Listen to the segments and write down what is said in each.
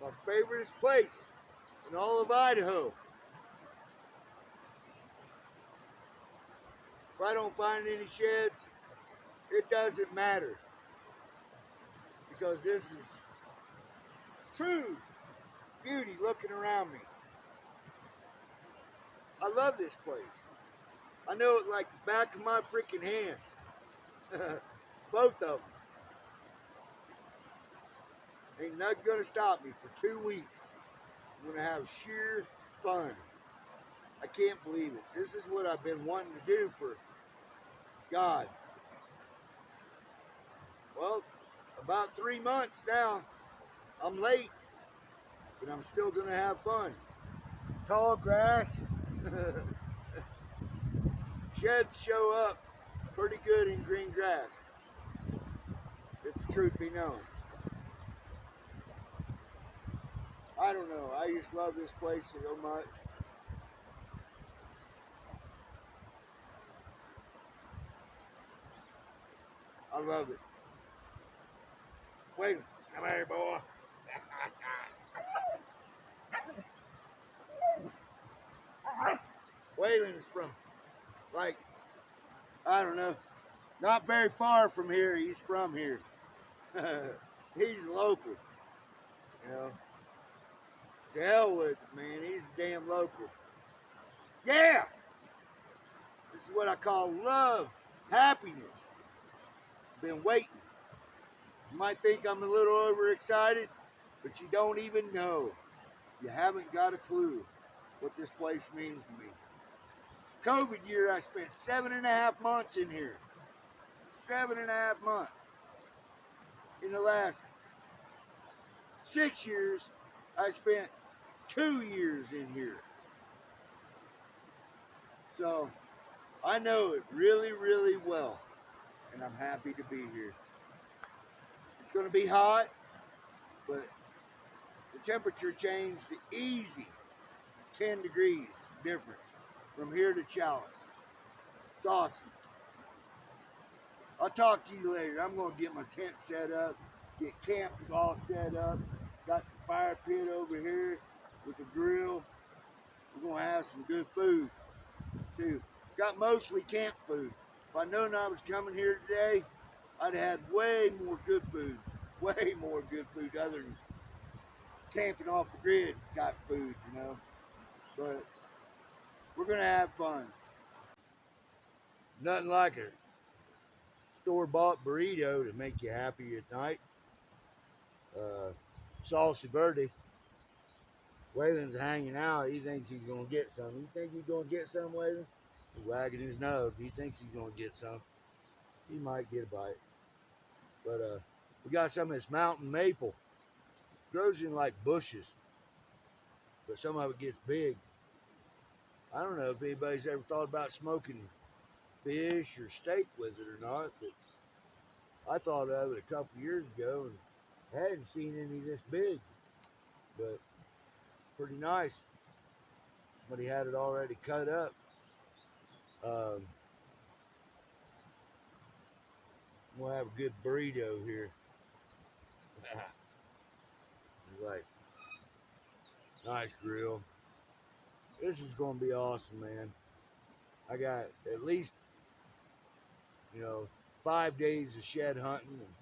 my favorite place in all of Idaho. If I don't find any sheds, it doesn't matter, because this is true beauty looking around me. I love this place. I know it like the back of my freaking hand. Both of them. Ain't nothing gonna stop me for 2 weeks. I'm gonna have sheer fun. I can't believe it. This is what I've been wanting to do for God. Well, about 3 months now. I'm late, but I'm still gonna have fun. Tall grass. Sheds show up pretty good in green grass, if the truth be known. I don't know, I just love this place so much. I love it. Wait, come here, boy. Waylon is from, like, I don't know, not very far from here. He's from here. He's local, you know. To hell with it, man. He's damn local. Yeah! This is what I call love, happiness. Been waiting. You might think I'm a little overexcited, but you don't even know. You haven't got a clue what this place means to me. COVID year, I spent 7.5 months in here. 7.5 months. In the last 6 years, I spent 2 years in here. So, I know it really, really well. And I'm happy to be here. It's going to be hot, but the temperature changed to easy 10 degrees difference from here to Chalice. It's awesome. I'll talk to you later. I'm going to get my tent set up, get camp all set up. Got the fire pit over here with the grill. We're going to have some good food, too. Got mostly camp food. If I'd known I was coming here today, I'd have had way more good food. Way more good food other than camping off the grid type food, you know. But we're going to have fun. Nothing like a store-bought burrito to make you happy at night. Salsa verde. Waylon's hanging out. He thinks he's going to get some. You think he's going to get some, Waylon? He's wagging his nose. He thinks he's going to get some. He might get a bite. But we got some of this mountain maple. It grows in like bushes. But some of it gets big. I don't know if anybody's ever thought about smoking fish or steak with it or not, but I thought of it a couple years ago and I hadn't seen any this big, but pretty nice. Somebody had it already cut up. I'm gonna have a good burrito here. Like, nice grill. This is gonna be awesome, man. I got at least, 5 days of shed hunting and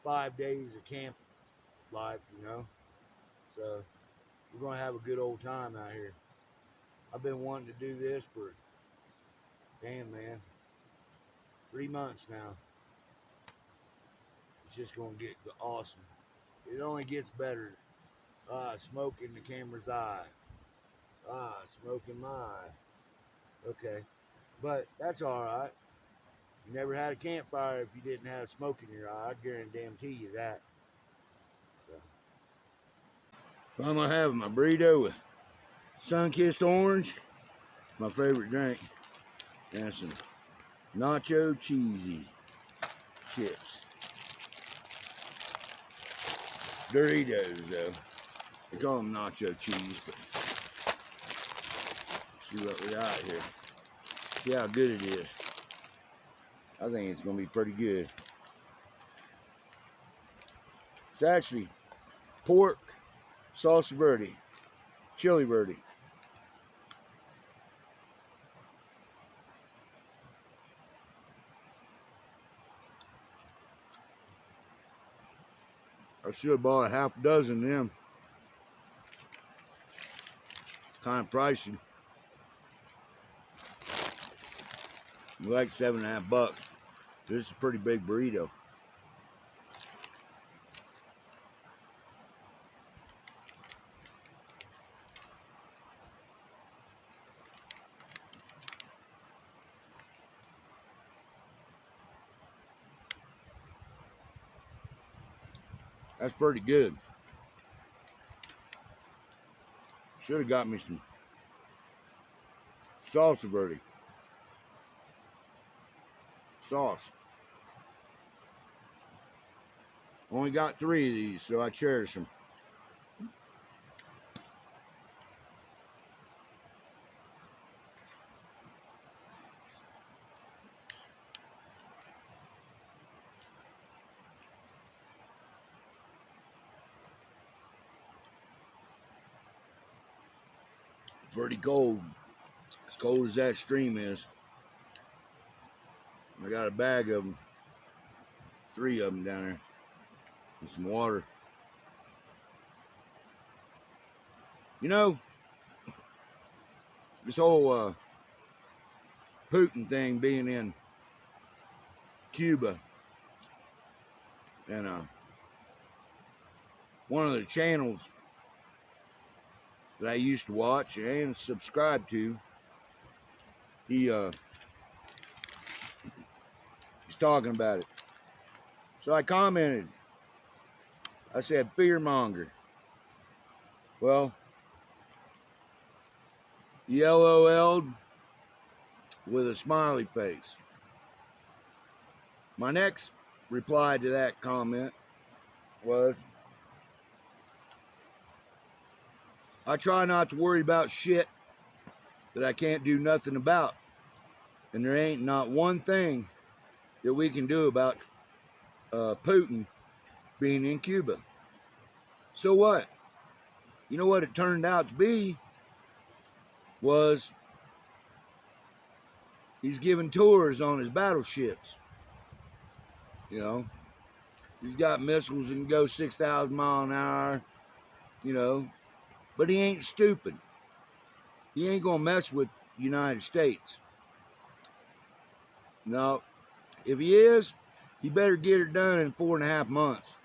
5 days of camp life, So we're gonna have a good old time out here. I've been wanting to do this for, damn, man, 3 months now. It's just gonna get awesome. It only gets better. Smoke in the camera's eye. Smoke in my eye. Okay, but that's all right. You never had a campfire if you didn't have smoke in your eye. I guarantee you that. So I'm gonna have my burrito with sun-kissed orange, my favorite drink, and some nacho cheesy chips. Doritos, though. They call them nacho cheese, but see what we got here. See how good it is. I think it's gonna be pretty good. It's actually pork salsa verde, chili verde. I should have bought a half dozen of them. Kind of pricey. Like $7.50. This is a pretty big burrito. That's pretty good. Should have got me some salsa verde sauce. Only got 3 of these, so I cherish them. Pretty cold. As cold as that stream is. I got a bag of them. 3 of them down there. And some water. You know, this whole Putin thing being in Cuba, and one of the channels that I used to watch and subscribe to, he's talking about it. So I commented. I said, fearmonger. Well, he LOL'd with a smiley face. My next reply to that comment was, I try not to worry about shit that I can't do nothing about. And there ain't not one thing that we can do about Putin being in Cuba. So what? You know what it turned out to be was he's giving tours on his battleships. You know, he's got missiles that can go 6,000 miles an hour, you know, but he ain't stupid. He ain't gonna mess with the United States. No, if he is, he better get it done in 4.5 months,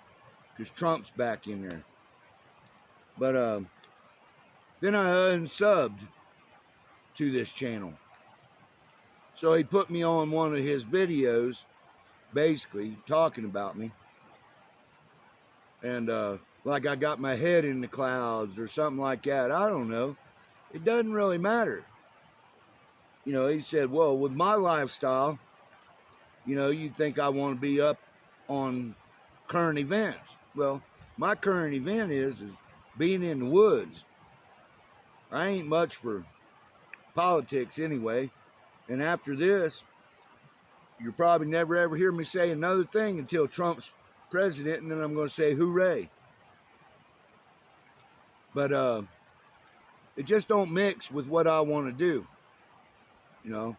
because Trump's back in there. But then I unsubbed to this channel. So he put me on one of his videos, basically talking about me. And like I got my head in the clouds or something like that. I don't know. It doesn't really matter. You know, he said, well, with my lifestyle, you know, you'd think I want to be up on current events. Well, my current event is being in the woods. I ain't much for politics anyway. And after this, you'll probably never ever hear me say another thing until Trump's president, and then I'm going to say hooray. But it just don't mix with what I want to do. You know,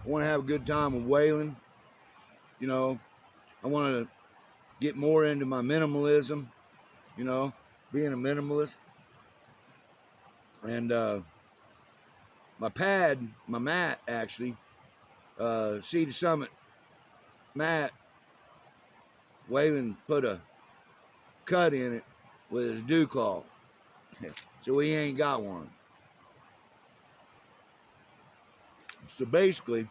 I want to have a good time with Waylon. You know, I want to get more into my minimalism, you know, being a minimalist. And my mat actually, Sea to Summit mat, Waylon put a cut in it with his dew claw. So he ain't got one. So basically,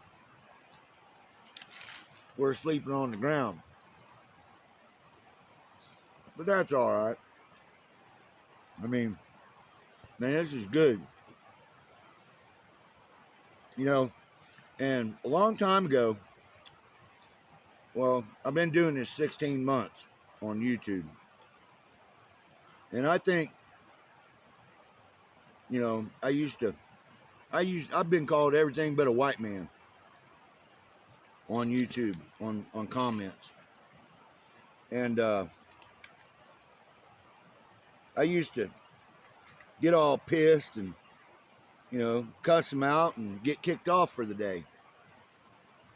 we're sleeping on the ground. But that's all right. I mean, man, this is good. You know, and a long time ago, well, I've been doing this 16 months on YouTube. And I think, you know, I've been called everything but a white man on YouTube, on comments. And I used to get all pissed and, you know, cuss them out and get kicked off for the day,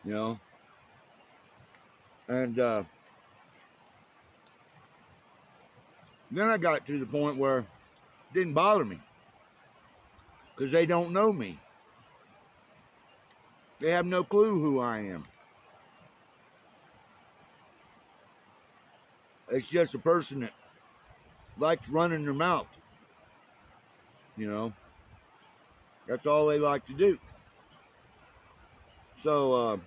you know. And then I got to the point where it didn't bother me because they don't know me. They have no clue who I am. It's just a person that likes running their mouth. You know, that's all they like to do. So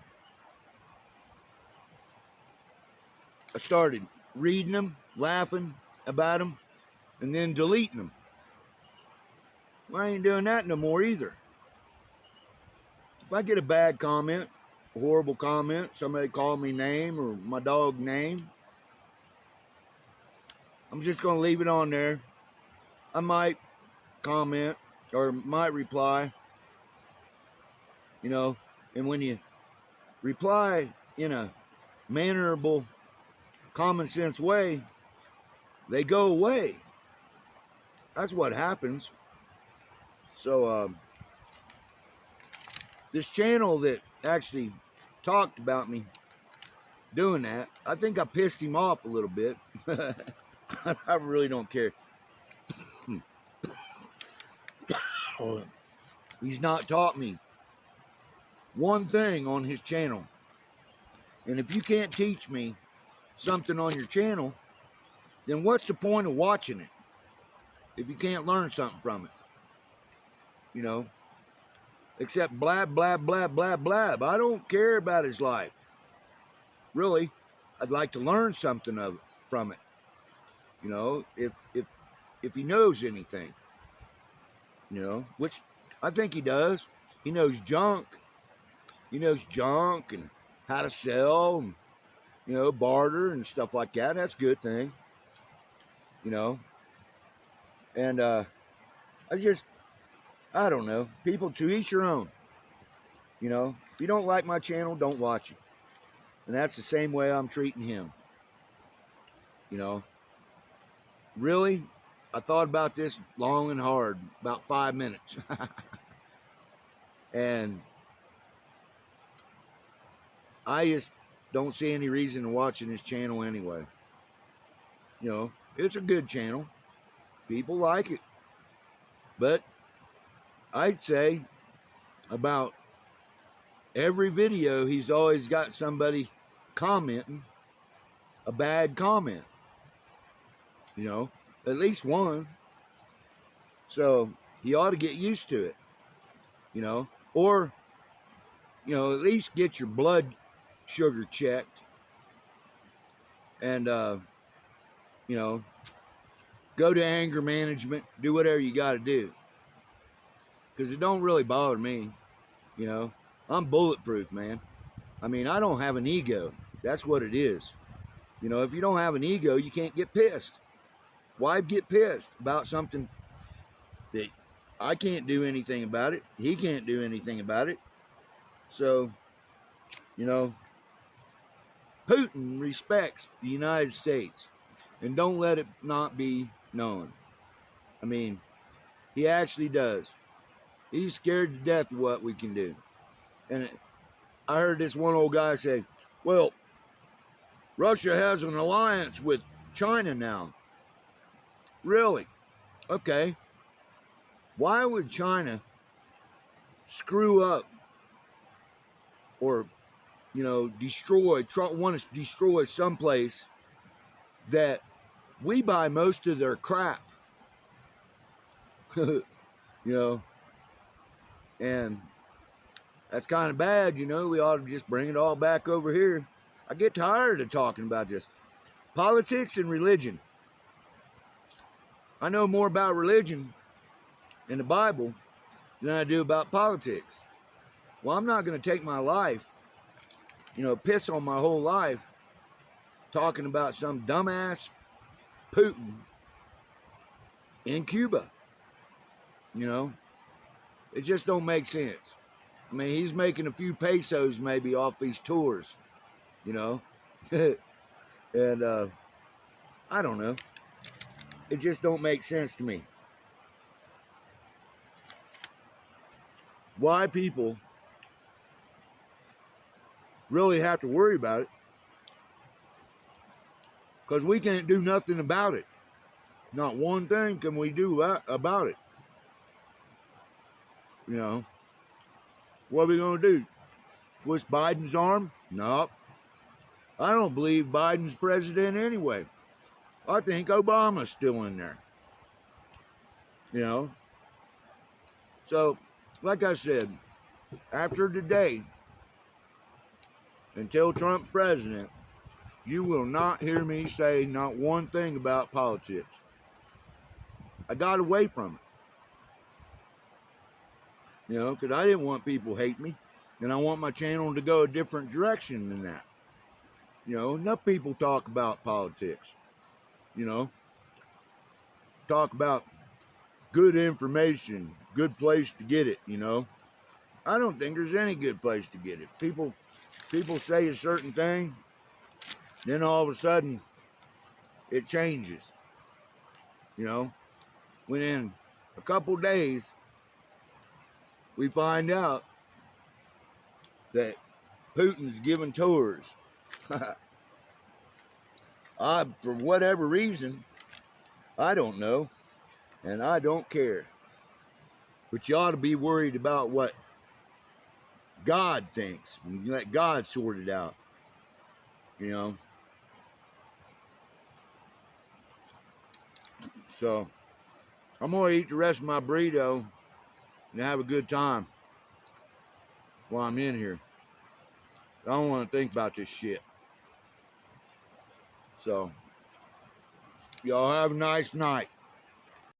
I started reading them, laughing about them, and then deleting them. Well, I ain't doing that no more either. If I get a bad comment, a horrible comment, somebody call me name or my dog name, I'm just going to leave it on there. I might comment or might reply, you know, and when you reply in a mannerable, common sense way, they go away. That's what happens. So this channel that actually talked about me doing that, I think I pissed him off a little bit. I really don't care. He's not taught me one thing on his channel. And if you can't teach me something on your channel, then what's the point of watching it if you can't learn something from it? You know, except blab, blab, blab, blab, blab. I don't care about his life. Really, I'd like to learn something from it. You know, if he knows anything. You know, which I think he does. He knows junk. He knows junk and how to sell and, you know, barter and stuff like that. That's a good thing. You know. And I don't know. People, to each your own. You know, if you don't like my channel, don't watch it. And that's the same way I'm treating him. You know. Really, I thought about this long and hard, about 5 minutes. And I just don't see any reason to watching his channel anyway. You know, it's a good channel. People like it. But I'd say about every video, he's always got somebody commenting a bad comment. You know, at least one. So he ought to get used to it. You know, or, you know, at least get your blood sugar checked. And, you know, go to anger management, do whatever you got to do. Because it don't really bother me, you know. I'm bulletproof, man. I mean, I don't have an ego. That's what it is. You know, if you don't have an ego, you can't get pissed. Why get pissed about something that I can't do anything about it? He can't do anything about it. So, you know, Putin respects the United States. And don't let it not be known. I mean, he actually does. He's scared to death of what we can do. And I heard this one old guy say, well, Russia has an alliance with China now. Really? Okay. Why would China screw up or, you know, want to destroy someplace that we buy most of their crap? You know, and that's kind of bad, you know. We ought to just bring it all back over here. I get tired of talking about this. Politics and religion. I know more about religion in the Bible than I do about politics. Well, I'm not going to take my life, you know, piss on my whole life talking about some dumbass Putin in Cuba. You know, it just don't make sense. I mean, he's making a few pesos maybe off these tours, you know. And I don't know. It just don't make sense to me. why people really have to worry about it, because we can't do nothing about it. Not one thing can we do about it. You know, what are we going to do? Twist Biden's arm? No. I don't believe Biden's president anyway. I think Obama's still in there. You know? So, like I said, after today, until Trump's president, you will not hear me say not one thing about politics. I got away from it. You know, because I didn't want people to hate me. And I want my channel to go a different direction than that. You know, enough people talk about politics. You know, talk about good information, good place to get it, you know. I don't think there's any good place to get it. People say a certain thing, then all of a sudden it changes. You know, within a couple days we find out that Putin's giving tours. For whatever reason, I don't know, and I don't care. But you ought to be worried about what God thinks. You let God sort it out. You know. So, I'm going to eat the rest of my burrito and have a good time while I'm in here. I don't want to think about this shit. So, y'all have a nice night.